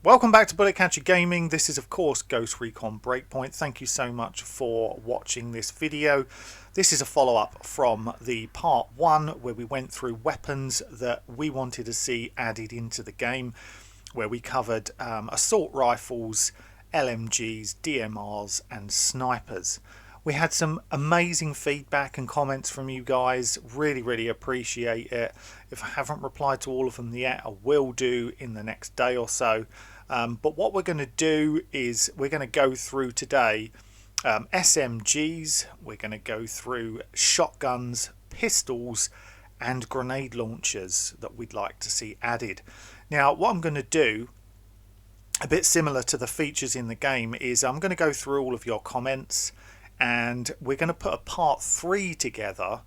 Welcome back to Bullet Catcher Gaming. This is of course Ghost Recon Breakpoint. Thank you so much for watching this video. This is a follow-up from the part 1 where we went through weapons that we wanted to see added into the game, where we covered assault rifles, LMGs, DMRs and snipers. We had some amazing feedback and comments from you guys. Really appreciate it. If I haven't replied to all of them yet, I will do in the next day or so. But what we're going to do is we're going to go through today SMGs, we're going to go through shotguns, pistols and grenade launchers that we'd like to see added. Now what I'm going to do, a bit similar to the features in the game, is I'm going to go through all of your comments and we're going to put a part 3 together,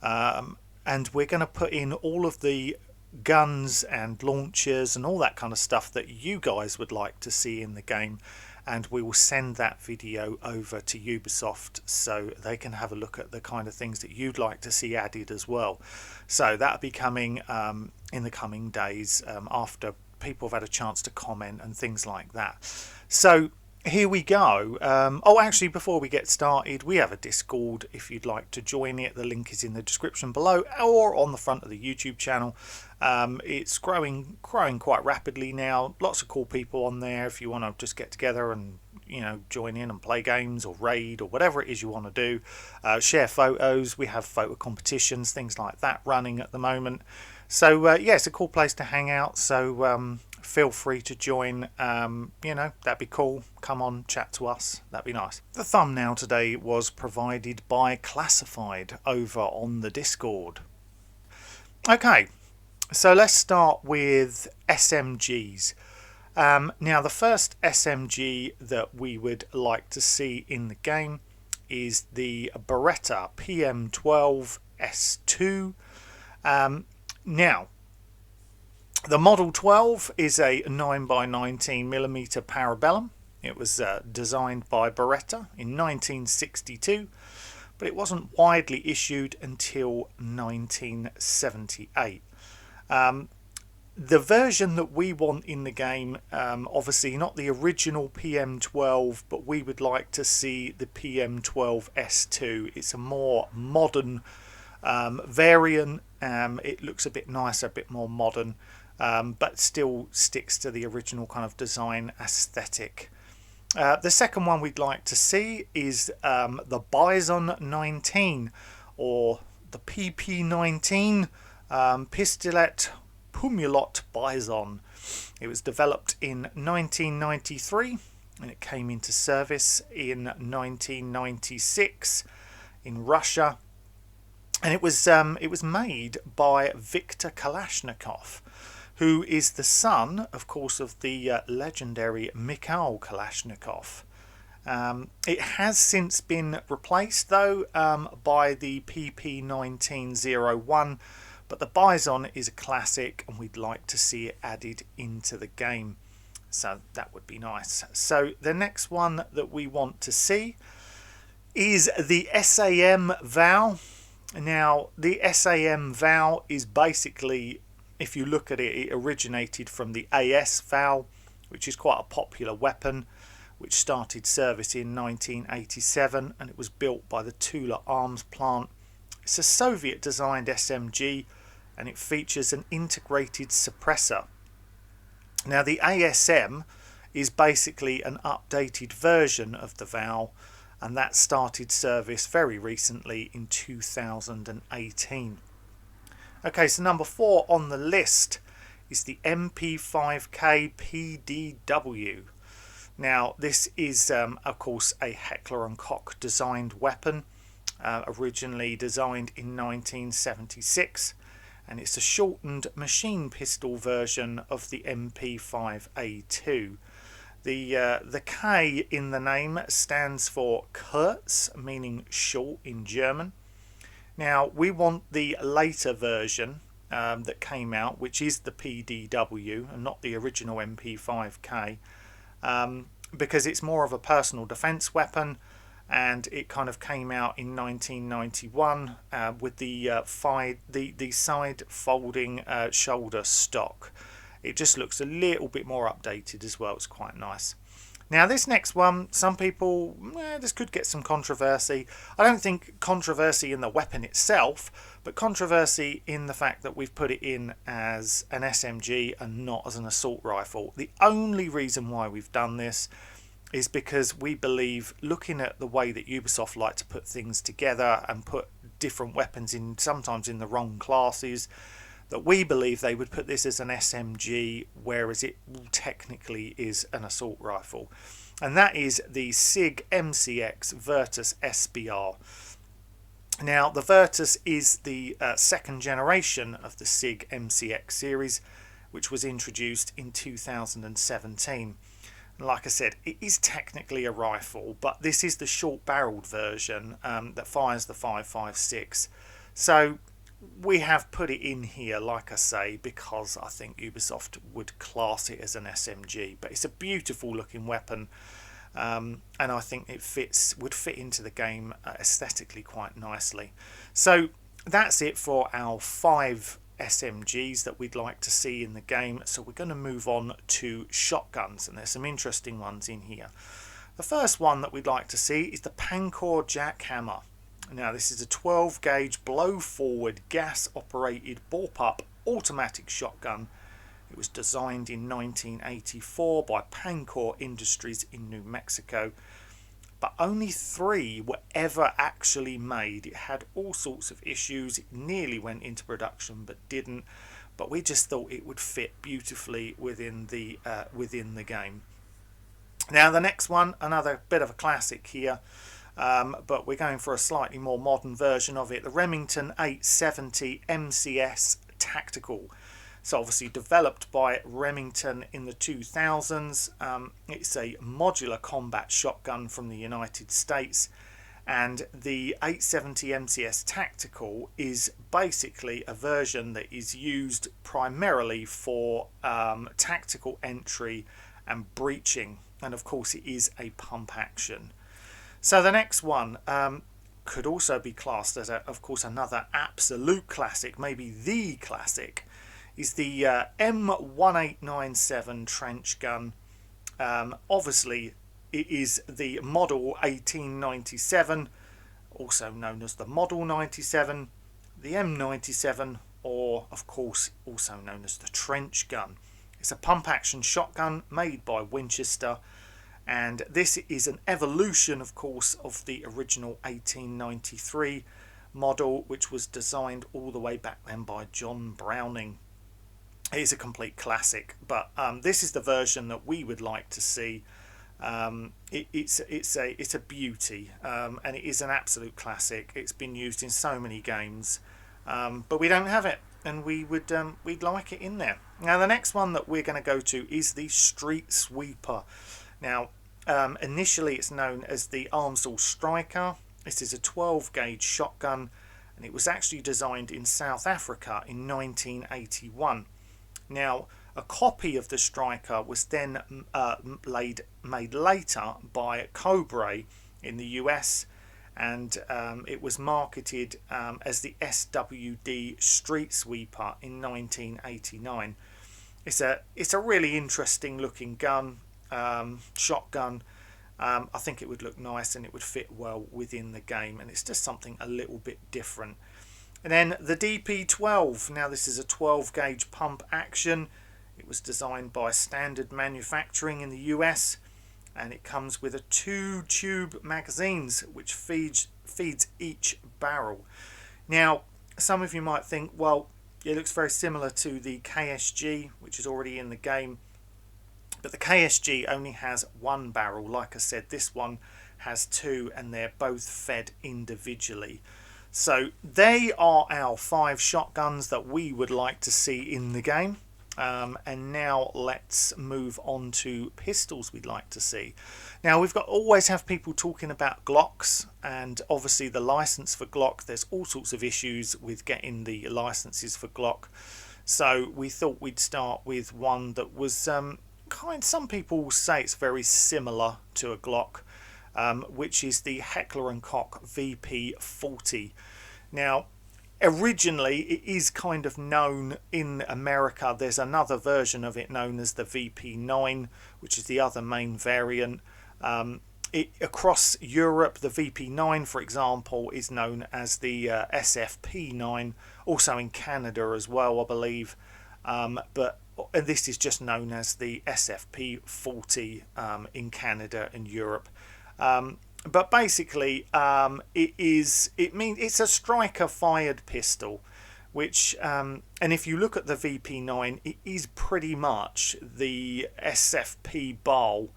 and we're going to put in all of the guns and launchers and all that kind of stuff that you guys would like to see in the game, and we will send that video over to Ubisoft so they can have a look at the kind of things that you'd like to see added as well. So that'll be coming in the coming days, after people have had a chance to comment and things like that. So here we go. Oh, actually, before we get started, we have a Discord if you'd like to join it. The link is in the description below or on the front of the YouTube channel. It's growing quite rapidly now. Lots of cool people on there if you want to just get together and join in and play games or raid or whatever it is you want to do. Share photos. We have photo competitions, things like that running at the moment. So yeah, it's a cool place to hang out. So feel free to join. That'd be cool. Come on, chat to us. That'd be nice. The thumbnail today was provided by Classified over on the Discord. Okay, so let's start with SMGs. Now the first SMG that we would like to see in the game is the Beretta PM12 S2. Now the Model 12 is a 9x19mm Parabellum. It was designed by Beretta in 1962, but it wasn't widely issued until 1978. The version that we want in the game, obviously not the original PM12, but we would like to see the PM12 S2. It's a more modern variant. It looks a bit nicer, a bit more modern, but still sticks to the original kind of design aesthetic. The second one we'd like to see is the Bison 19, or the PP19 Pistolet Pumulot Bison. It was developed in 1993 and it came into service in 1996 in Russia. And it was made by Viktor Kalashnikov, who is the son, of course, of the legendary Mikhail Kalashnikov. It has since been replaced, though, by the PP1901, but the Bison is a classic, and we'd like to see it added into the game. So that would be nice. So the next one that we want to see is the SAM VAL. Now, the SAM VAL is basically, if you look at it, it originated from the AS VAL, which is quite a popular weapon, which started service in 1987, and it was built by the Tula Arms plant. It's a Soviet-designed SMG, and it features an integrated suppressor. Now, the ASM is basically an updated version of the VAL, and that started service very recently in 2018. Okay, so number 4 on the list is the MP5K PDW. Now this is of course a Heckler & Koch designed weapon, originally designed in 1976, and it's a shortened machine pistol version of the MP5A2. The K in the name stands for Kurz, meaning short in German. Now we want the later version that came out, which is the PDW and not the original MP5K, because it's more of a personal defense weapon, and it kind of came out in 1991 with the side folding shoulder stock. It just looks a little bit more updated as well. It's quite nice. Now this next one, some people, this could get some controversy. I don't think controversy in the weapon itself, but controversy in the fact that we've put it in as an SMG and not as an assault rifle. The only reason why we've done this is because we believe, looking at the way that Ubisoft like to put things together and put different weapons in, sometimes in the wrong classes, that we believe they would put this as an SMG, whereas it technically is an assault rifle. And that is the SIG MCX Virtus SBR. Now, the Virtus is the second generation of the SIG MCX series, which was introduced in 2017. And like I said, it is technically a rifle, but this is the short-barreled version that fires the 5.56. So we have put it in here, like I say, because I think Ubisoft would class it as an SMG. But it's a beautiful looking weapon, and I think it would fit into the game aesthetically quite nicely. So that's it for our 5 SMGs that we'd like to see in the game. So we're going to move on to shotguns, and there's some interesting ones in here. The first one that we'd like to see is the Pancor Jackhammer. Now this is a 12 gauge blow forward gas operated bullpup automatic shotgun. It was designed in 1984 by Pancor Industries in New Mexico, but only 3 were ever actually made. It had all sorts of issues. It nearly went into production but didn't, but we just thought it would fit beautifully within the game. Now the next one, another bit of a classic here. But we're going for a slightly more modern version of it, the Remington 870 MCS Tactical. So obviously developed by Remington in the 2000s. It's a modular combat shotgun from the United States, and the 870 MCS Tactical is basically a version that is used primarily for tactical entry and breaching, and of course it is a pump action. So the next one could also be classed as, of course, another absolute classic, maybe the classic, is the M1897 trench gun. Obviously, it is the model 1897, also known as the Model 97, the M97, or, of course, also known as the trench gun. It's a pump-action shotgun made by Winchester, and this is an evolution, of course, of the original 1893 model, which was designed all the way back then by John Browning. It is a complete classic, but this is the version that we would like to see. It's a beauty, and it is an absolute classic. It's been used in so many games, but we don't have it, and we'd like it in there. Now the next one that we're going to go to is the Street Sweeper. Now, initially it's known as the Armsall Striker. This is a 12 gauge shotgun, and it was actually designed in South Africa in 1981. Now, a copy of the Striker was then made later by Cobra in the US, and it was marketed as the SWD Street Sweeper in 1989. It's a really interesting looking gun. Shotgun. I think it would look nice and it would fit well within the game, and it's just something a little bit different. And then the DP12. Now this is a 12 gauge pump action. It was designed by Standard Manufacturing in the US, and it comes with a 2 tube magazines which feeds each barrel. Now some of you might think, well, it looks very similar to the KSG, which is already in the game. But the KSG only has 1 barrel. Like I said, this one has 2, and they're both fed individually. So they are our 5 shotguns that we would like to see in the game. And now let's move on to pistols we'd like to see. Now we've always have people talking about Glocks, and obviously the license for Glock, there's all sorts of issues with getting the licenses for Glock. So we thought we'd start with one that was some people say it's very similar to a Glock, which is the Heckler & Koch VP40. Now Originally, it is kind of known in America. There's another version of it known as the VP9, which is the other main variant. Across Europe, the VP9, for example, is known as the SFP9, also in Canada as well, I believe. But this is just known as the SFP40 in Canada and Europe. But basically, it's a striker fired pistol, which and if you look at the VP9, it is pretty much the SFP BAL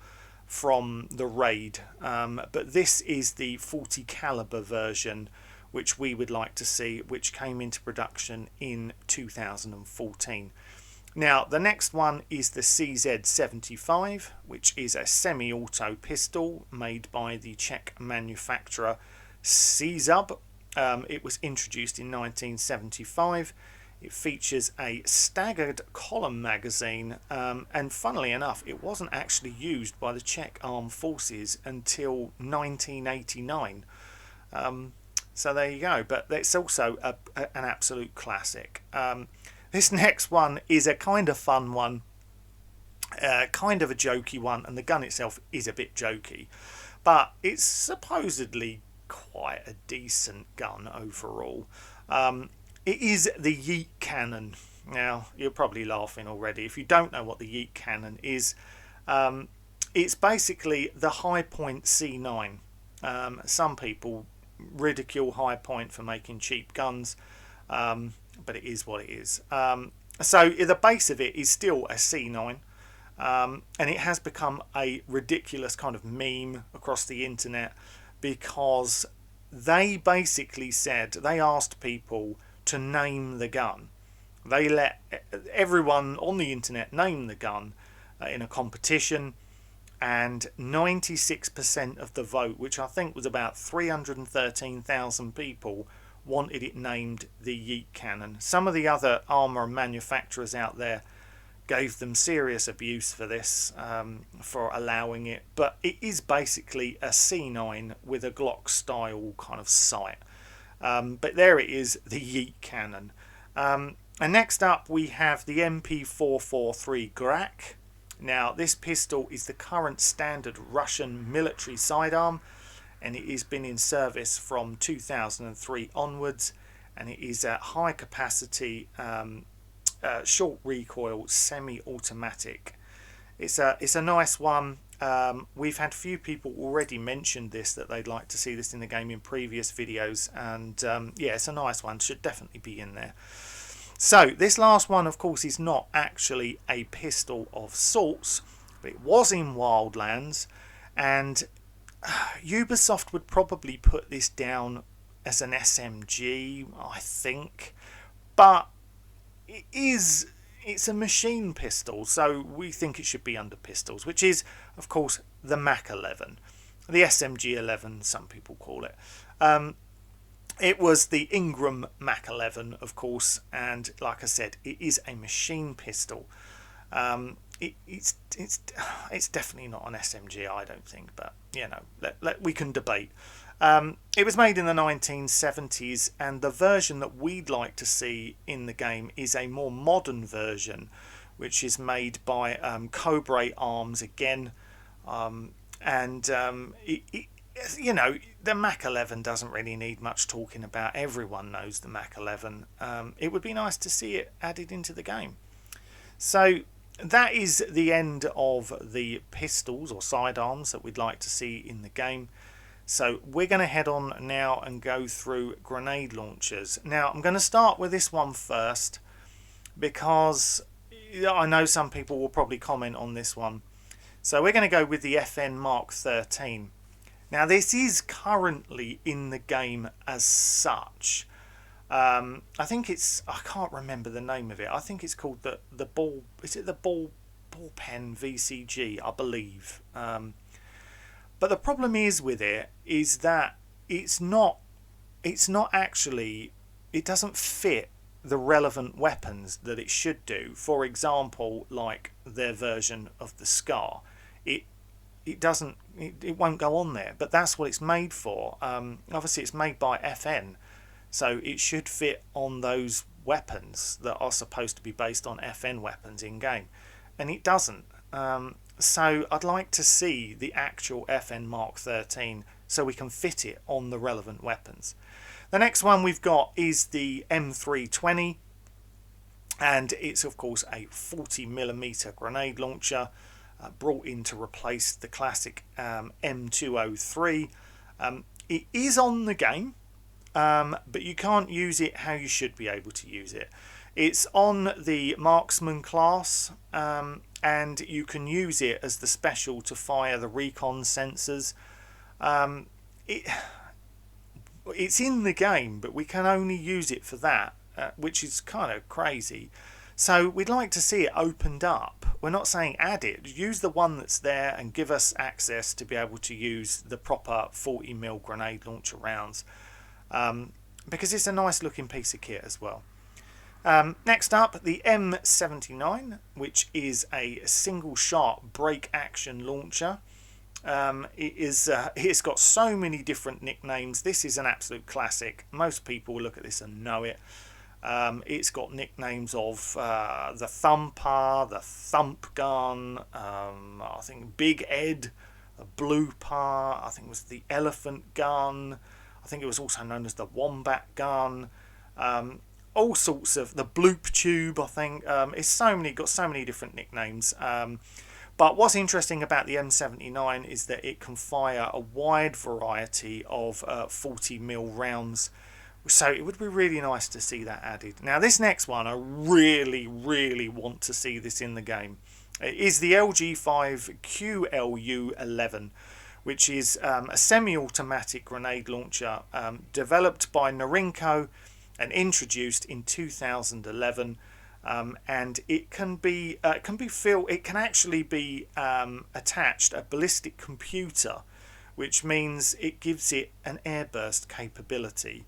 from the Raid, but this is the 40 caliber version, which we would like to see, which came into production in 2014. Now, the next one is the CZ75, which is a semi-auto pistol made by the Czech manufacturer CZUB. It was introduced in 1975. It features a staggered column magazine, and funnily enough, it wasn't actually used by the Czech Armed Forces until 1989. So there you go, but it's also an absolute classic. This next one is a kind of fun one, kind of a jokey one, and the gun itself is a bit jokey, but it's supposedly quite a decent gun overall. It is the Yeet cannon. Now, you're probably laughing already if you don't know what the Yeet cannon is. It's basically the High Point C9. Some people ridicule High Point for making cheap guns, but it is what it is. So the base of it is still a C9, and it has become a ridiculous kind of meme across the internet, because they basically said, they asked people to name the gun. They let everyone on the internet name the gun in a competition, and 96% of the vote, which I think was about 313,000 people, wanted it named the Yeet cannon. Some of the other armour manufacturers out there gave them serious abuse for this, for allowing it, but it is basically a C9 with a Glock style kind of sight. But there it is, the Yeet cannon. And next up we have the MP443 Grak. Now, this pistol is the current standard Russian military sidearm, and it has been in service from 2003 onwards, and it is a high capacity, short recoil, semi-automatic. It's a nice one. We've had a few people already mention this, that they'd like to see this in the game in previous videos, and yeah, it's a nice one, should definitely be in there. So this last one, of course, is not actually a pistol of sorts, but it was in Wildlands, and Ubisoft would probably put this down as an SMG, I think, but it's a machine pistol, so we think it should be under pistols, which is, of course, the Mach 11, the SMG 11, some people call it. It was the Ingram Mach 11, of course, and like I said, it is a machine pistol. It's definitely not an SMG, I don't think, but you know, we can debate. It was made in the 1970s, and the version that we'd like to see in the game is a more modern version, which is made by Cobra Arms again, you know, the Mach 11 doesn't really need much talking about. Everyone knows the Mach 11. It would be nice to see it added into the game. So that is the end of the pistols or sidearms that we'd like to see in the game. So we're going to head on now and go through grenade launchers. Now I'm going to start with this one first, because I know some people will probably comment on this one. So we're going to go with the FN Mark 13. Now this is currently in the game as such. I think it's, I can't remember the name of it. I think it's called the ball. Is it the ballpen VCG? I believe. But the problem is with it is that it's not actually, it doesn't fit the relevant weapons that it should do. For example, like their version of the Scar, it won't go on there, but that's what it's made for. Obviously it's made by FN, so it should fit on those weapons that are supposed to be based on FN weapons in game, and it doesn't. So I'd like to see the actual FN Mark 13 so we can fit it on the relevant weapons. The next one we've got is the M320, and it's of course a 40mm grenade launcher brought in to replace the classic M203. It is on the game, but you can't use it how you should be able to use it. It's on the marksman class, and you can use it as the special to fire the recon sensors. It's in the game, but we can only use it for that, which is kind of crazy. So we'd like to see it opened up. We're not saying add it. Use the one that's there and give us access to be able to use the proper 40mm grenade launcher rounds, because it's a nice looking piece of kit as well. Next up, the M79, which is a single shot break action launcher. It's got so many different nicknames. This is an absolute classic. Most people look at this and know it. It's got nicknames of the Thumper, the Thump Gun, I think Big Ed, the Blooper, I think it was the Elephant Gun, I think it was also known as the Wombat Gun, all sorts of, the Bloop Tube, I think. It's got so many different nicknames. But what's interesting about the M79 is that it can fire a wide variety of 40mm rounds. So it would be really nice to see that added. Now this next one, I really want to see this in the game. It is the LG5 QLU11, which is a semi-automatic grenade launcher developed by Norinco and introduced in 2011. And it can actually be attached a ballistic computer, which means it gives it an airburst capability.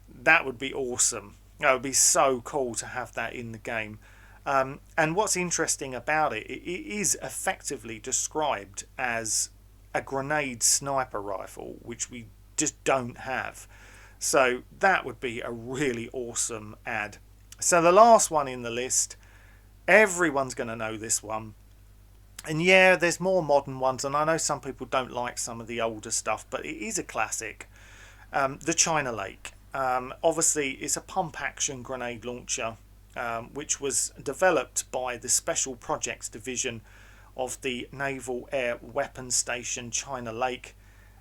That would be awesome. That would be so cool to have that in the game. And what's interesting about it, it is effectively described as a grenade sniper rifle, which we just don't have. So that would be a really awesome add. So the last one in the list, everyone's going to know this one. And yeah, there's more modern ones, and I know some people don't like some of the older stuff, but it is a classic. The China Lake. Obviously, it's a pump action grenade launcher, which was developed by the Special Projects Division of the Naval Air Weapons Station China Lake,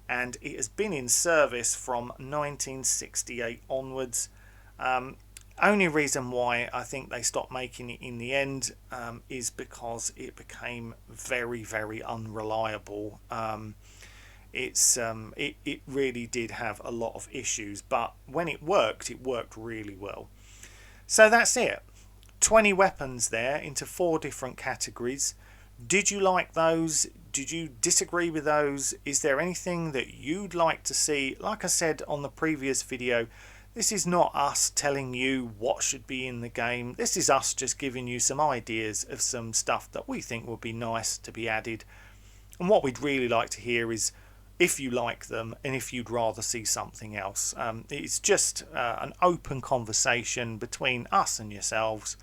and it has been in service from 1968 onwards. Only reason why I think they stopped making it in the end is because it became very unreliable. It really did have a lot of issues, but when it worked really well. So that's it. 20 weapons there into 4 different categories. Did you like those? Did you disagree with those? Is there anything that you'd like to see? Like I said on the previous video, this is not us telling you what should be in the game. This is us just giving you some ideas of some stuff that we think would be nice to be added. And what we'd really like to hear is if you like them and if you'd rather see something else. It's just an open conversation between us and yourselves.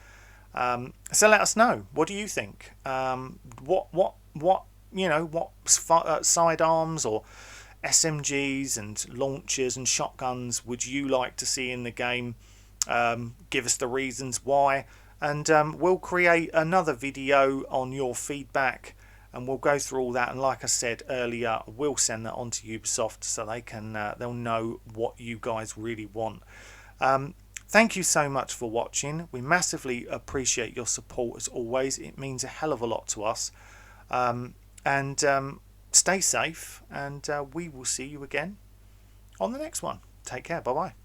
So let us know. What do you think? What sidearms or SMGs and launchers and shotguns would you like to see in the game? Give us the reasons why, and we'll create another video on your feedback, and we'll go through all that. And like I said earlier, we'll send that on to Ubisoft so they can they'll know what you guys really want. Thank you so much for watching. We massively appreciate your support as always. It means a hell of a lot to us. Stay safe, and we will see you again on the next one. Take care. Bye bye.